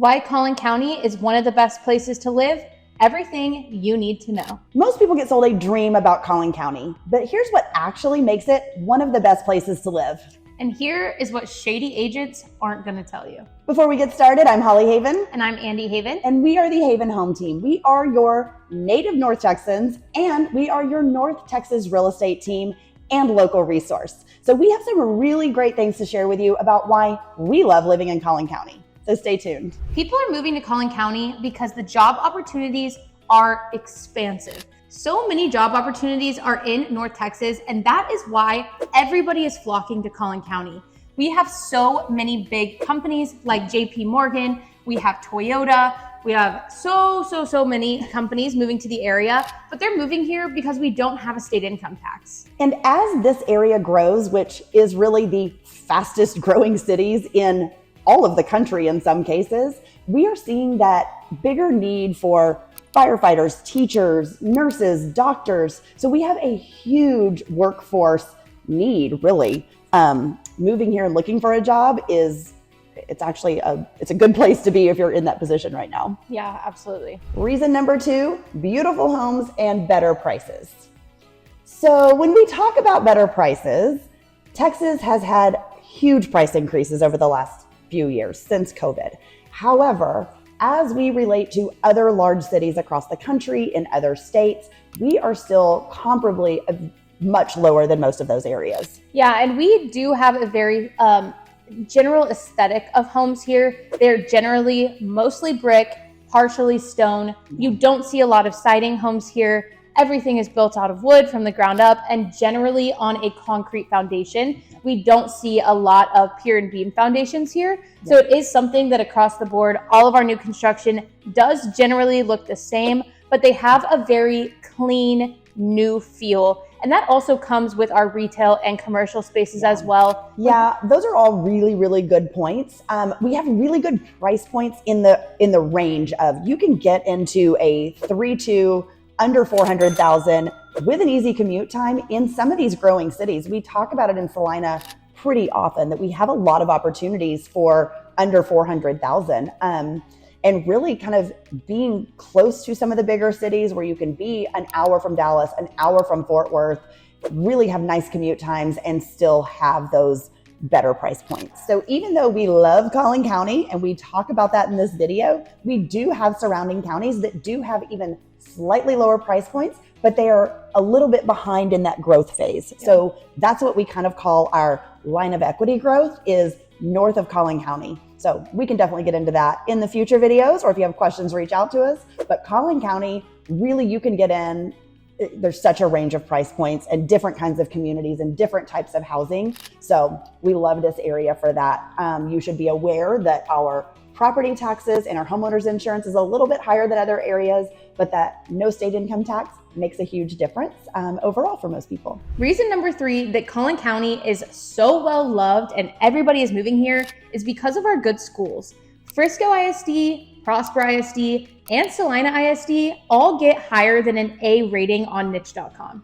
Why Collin County is one of the best places to live, everything you need to know. Most people get sold a dream about Collin County, but here's what actually makes it one of the best places to live. And here is what shady agents aren't going to tell you. Before we get started, I'm Holly Haven. And I'm Andy Haven. And we are the Haven Home Team. We are your native North Texans, and we are your North Texas real estate team and local resource. So we have some really great things to share with you about why we love living in Collin County. So stay tuned. People are moving to Collin County because the job opportunities are expansive. So many job opportunities are in North Texas, and that is why everybody is flocking to Collin County. We have so many big companies like JP Morgan, we have Toyota, we have so many companies moving to the area, but they're moving here because we don't have a state income tax. And as this area grows, which is really the fastest growing cities in all of the country in some cases, we are seeing that bigger need for firefighters, teachers, nurses, doctors. So we have a huge workforce need, really. Moving here and looking for a job it's a good place to be if you're in that position right now. Yeah, absolutely. Reason number 2, beautiful homes and better prices. So when we talk about better prices, Texas has had huge price increases over the last few years since COVID. However, as we relate to other large cities across the country in other states, we are still comparably much lower than most of those areas. Yeah, and we do have a very general aesthetic of homes here. They're generally mostly brick, partially stone. You don't see a lot of siding homes here. Everything is built out of wood from the ground up and generally on a concrete foundation. We don't see a lot of pier and beam foundations here. So it is something that across the board, all of our new construction does generally look the same, but they have a very clean, new feel. And that also comes with our retail and commercial spaces as well. Yeah, those are all really, really good points. We have really good price points in the range of, you can get into a 3-2 under 400,000 with an easy commute time in some of these growing cities. We talk about it in Salina pretty often that we have a lot of opportunities for under 400,000. And really kind of being close to some of the bigger cities where you can be an hour from Dallas, an hour from Fort Worth, really have nice commute times and still have those better price points. So even though we love Collin County, and we talk about that in this video, we do have surrounding counties that do have even slightly lower price points, but they are a little bit behind in that growth phase. Yeah. So that's what we kind of call our line of equity growth, is north of Collin County. So we can definitely get into that in the future videos, or if you have questions, reach out to us. But Collin County, really you can get in. There's such a range of price points and different kinds of communities and different types of housing. So we love this area for that. You should be aware that our property taxes and our homeowners insurance is a little bit higher than other areas, but that no state income tax makes a huge difference overall for most people. Reason number 3 that Collin County is so well loved and everybody is moving here is because of our good schools. Frisco ISD, Prosper ISD, and Salina ISD all get higher than an A rating on niche.com.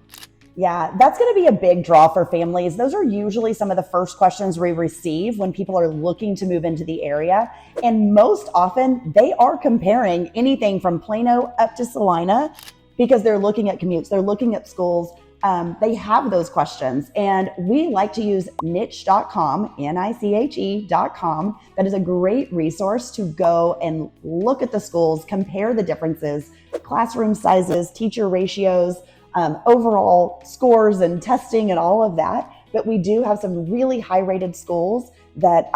Yeah, that's going to be a big draw for families. Those are usually some of the first questions we receive when people are looking to move into the area. And most often they are comparing anything from Plano up to Salina because they're looking at commutes, they're looking at schools. They have those questions, and we like to use niche.com, NICHE.com. That is a great resource to go and look at the schools, compare the differences, classroom sizes, teacher ratios, overall scores and testing and all of that. But we do have some really high rated schools that,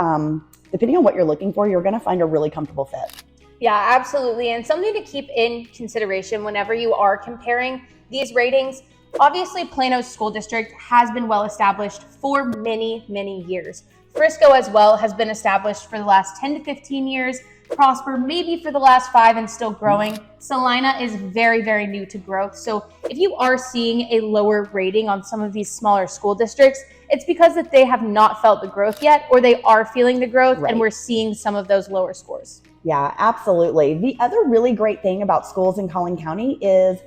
depending on what you're looking for, you're going to find a really comfortable fit. Yeah, absolutely. And something to keep in consideration whenever you are comparing these ratings. Obviously, Plano's school district has been well established for many, many years. Frisco as well has been established for the last 10 to 15 years. Prosper maybe for the last 5 and still growing. Salina is very, very new to growth. So if you are seeing a lower rating on some of these smaller school districts, it's because that they have not felt the growth yet, or they are feeling the growth, right, and we're seeing some of those lower scores. Yeah, absolutely. The other really great thing about schools in Collin County is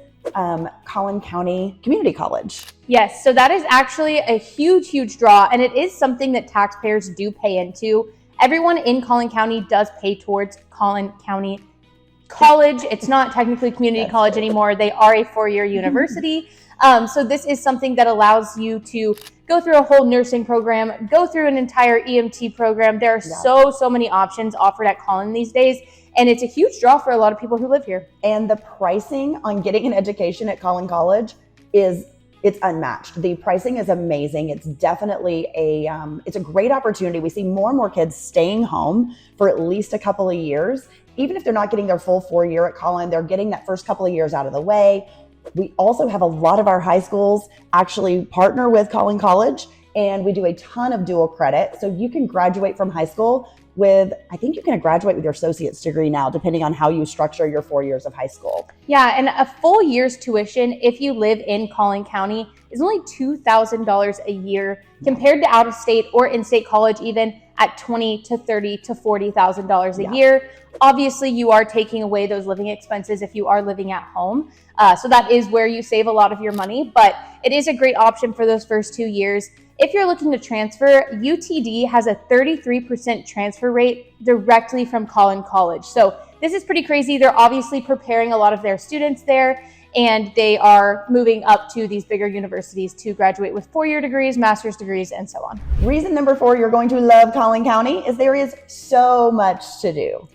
Collin County Community College. Yes, so that is actually a huge, huge draw, and it is something that taxpayers do pay into. Everyone in Collin County does pay towards Collin County College. It's not technically community college anymore. They are a 4-year university. So this is something that allows you to go through a whole nursing program, go through an entire EMT program. There are so many options offered at Collin these days. And it's a huge draw for a lot of people who live here. And the pricing on getting an education at Collin College it's unmatched. The pricing is amazing. It's definitely it's a great opportunity. We see more and more kids staying home for at least a couple of years. Even if they're not getting their full 4-year at Collin, they're getting that first couple of years out of the way. We also have a lot of our high schools actually partner with Collin College, and we do a ton of dual credit. So you can graduate from high school with, I think you can graduate with your associate's degree now, depending on how you structure your 4 years of high school. Yeah, and a full year's tuition, if you live in Collin County, is only $2,000 a year compared to out of state or in-state college, even at $20,000 to $30,000 to $40,000 a year. Obviously, you are taking away those living expenses if you are living at home. So that is where you save a lot of your money, but it is a great option for those first 2 years. If you're looking to transfer, UTD has a 33% transfer rate directly from Collin College. So this is pretty crazy. They're obviously preparing a lot of their students there, and they are moving up to these bigger universities to graduate with 4-year degrees, master's degrees, and so on. Reason number 4 you're going to love Collin County is there is so much to do.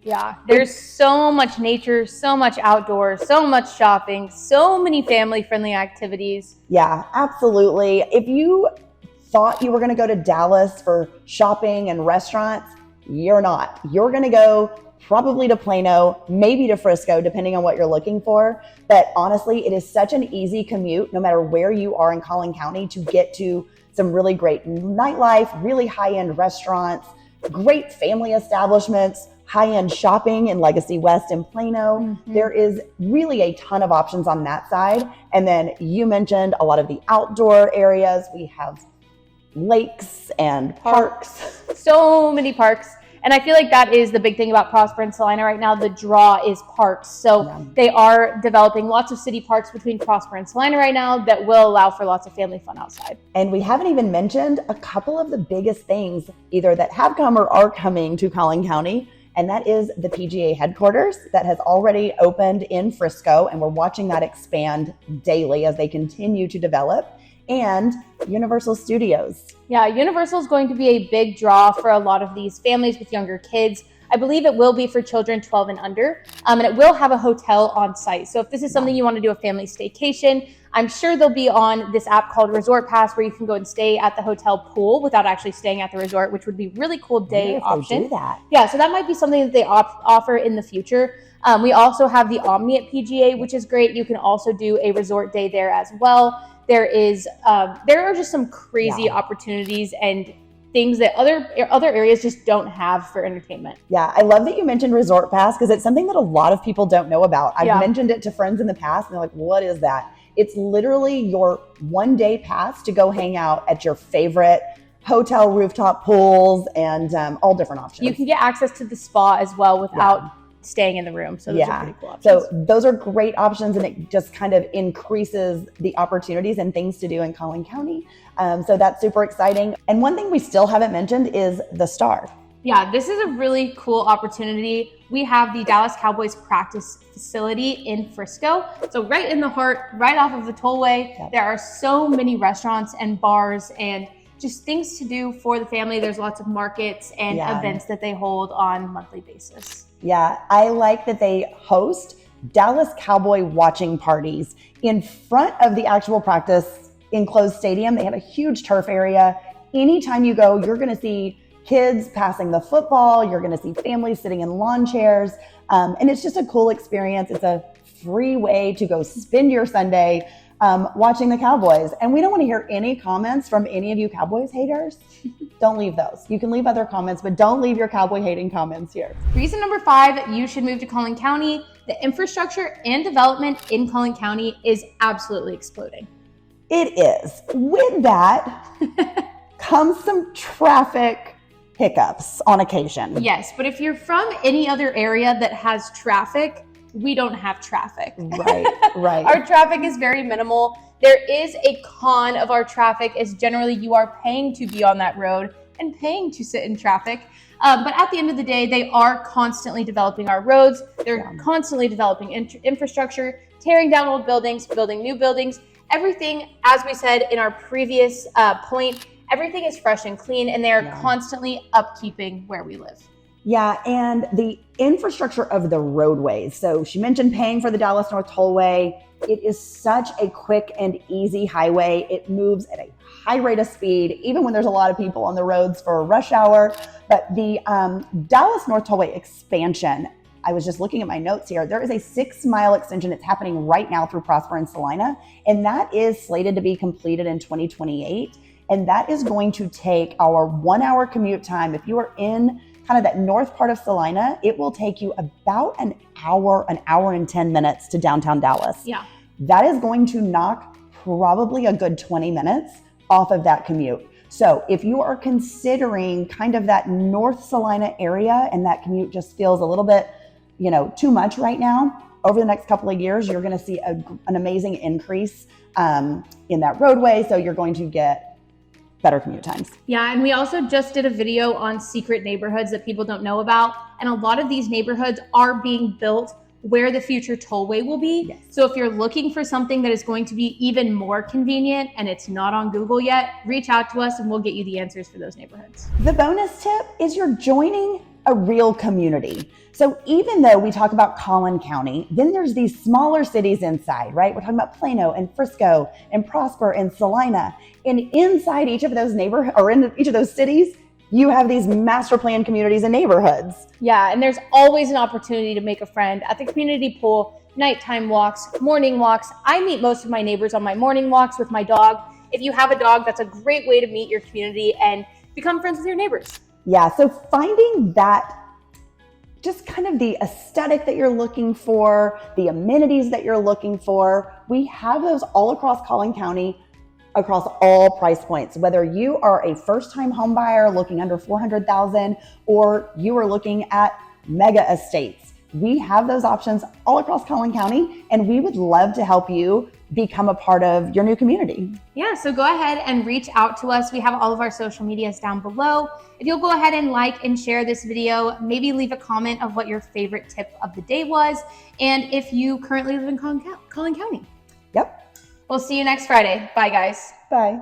Yeah, there's so much nature, so much outdoors, so much shopping, so many family-friendly activities. Yeah, absolutely. If you thought you were going to go to Dallas for shopping and restaurants, you're not. You're going to go probably to Plano, maybe to Frisco, depending on what you're looking for. But honestly, it is such an easy commute, no matter where you are in Collin County, to get to some really great nightlife, really high-end restaurants, great family establishments, high-end shopping in Legacy West and Plano. Mm-hmm. There is really a ton of options on that side. And then you mentioned a lot of the outdoor areas. We have lakes and parks. So many parks. And I feel like that is the big thing about Prosper and Salina right now. The draw is parks. So they are developing lots of city parks between Prosper and Salina right now that will allow for lots of family fun outside. And we haven't even mentioned a couple of the biggest things either that have come or are coming to Collin County. And that is the PGA headquarters that has already opened in Frisco. And we're watching that expand daily as they continue to develop. And Universal Studios. Yeah, Universal is going to be a big draw for a lot of these families with younger kids. I believe it will be for children 12 and under, and it will have a hotel on site. So if this is something you want to do a family staycation, I'm sure they'll be on this app called Resort Pass, where you can go and stay at the hotel pool without actually staying at the resort, which would be really cool day option. Do that. Yeah, so that might be something that they offer in the future. We also have the Omni at PGA, which is great. You can also do a resort day there as well. There are just some crazy opportunities and things that other areas just don't have for entertainment. Yeah, I love that you mentioned Resort Pass because it's something that a lot of people don't know about. I've mentioned it to friends in the past and they're like, what is that? It's literally your 1-day pass to go hang out at your favorite hotel rooftop pools and all different options. You can get access to the spa as well without staying in the room. So those are pretty cool options. So those are great options, and it just kind of increases the opportunities and things to do in Collin County. So that's super exciting. And one thing we still haven't mentioned is the Star. Yeah, this is a really cool opportunity. We have the Dallas Cowboys practice facility in Frisco. So right in the heart, right off of the tollway, there are so many restaurants and bars and just things to do for the family. There's lots of markets and events that they hold on a monthly basis. Yeah, I like that they host Dallas Cowboy watching parties in front of the actual practice enclosed stadium. They have a huge turf area. Anytime you go, you're going to see kids passing the football. You're going to see families sitting in lawn chairs. And it's just a cool experience. It's a free way to go spend your Sunday watching the Cowboys. And we don't want to hear any comments from any of you Cowboys haters. Don't leave those. You can leave other comments, but don't leave your Cowboy hating comments here. Reason number 5, you should move to Collin County. The infrastructure and development in Collin County is absolutely exploding. It is. With that comes some traffic hiccups on occasion. Yes, but if you're from any other area that has traffic, we don't have traffic. Right. Our traffic is very minimal. There is a con of our traffic is generally you are paying to be on that road and paying to sit in traffic. But at the end of the day, they are constantly developing our roads. They're constantly developing infrastructure, tearing down old buildings, building new buildings. Everything, as we said in our previous point, everything is fresh and clean, and they're constantly upkeeping where we live. Yeah, and the infrastructure of the roadways. So she mentioned paying for the Dallas North Tollway. It is such a quick and easy highway. It moves at a high rate of speed, even when there's a lot of people on the roads for rush hour. But the Dallas North Tollway expansion, I was just looking at my notes here. There is a 6-mile extension that's happening right now through Prosper and Salina, and that is slated to be completed in 2028. And that is going to take our 1-hour commute time. If you are in kind of that north part of Salina, it will take you about an hour and 10 minutes to downtown Dallas. Yeah. That is going to knock probably a good 20 minutes off of that commute. So if you are considering kind of that North Salina area and that commute just feels a little bit, too much right now, over the next couple of years, you're going to see an amazing increase in that roadway. So you're going to get better commute times. Yeah, and we also just did a video on secret neighborhoods that people don't know about. And a lot of these neighborhoods are being built where the future tollway will be. Yes. So if you're looking for something that is going to be even more convenient and it's not on Google yet, reach out to us and we'll get you the answers for those neighborhoods. The bonus tip is you're joining a real community. So even though we talk about Collin County, then there's these smaller cities inside, right? We're talking about Plano and Frisco and Prosper and Salina. And inside each of those neighborhoods, or in each of those cities, you have these master plan communities and neighborhoods. Yeah, and there's always an opportunity to make a friend at the community pool, nighttime walks, morning walks. I meet most of my neighbors on my morning walks with my dog. If you have a dog, that's a great way to meet your community and become friends with your neighbors. Yeah, so finding that, just kind of the aesthetic that you're looking for, the amenities that you're looking for, we have those all across Collin County, across all price points. Whether you are a first-time home buyer looking under $400,000 or you are looking at mega estates, we have those options all across Collin County, and we would love to help you become a part of your new community. Yeah, so go ahead and reach out to us. We have all of our social medias down below. If you'll go ahead and like and share this video, maybe leave a comment of what your favorite tip of the day was, and if you currently live in Collin County. Yep. We'll see you next Friday. Bye, guys. Bye.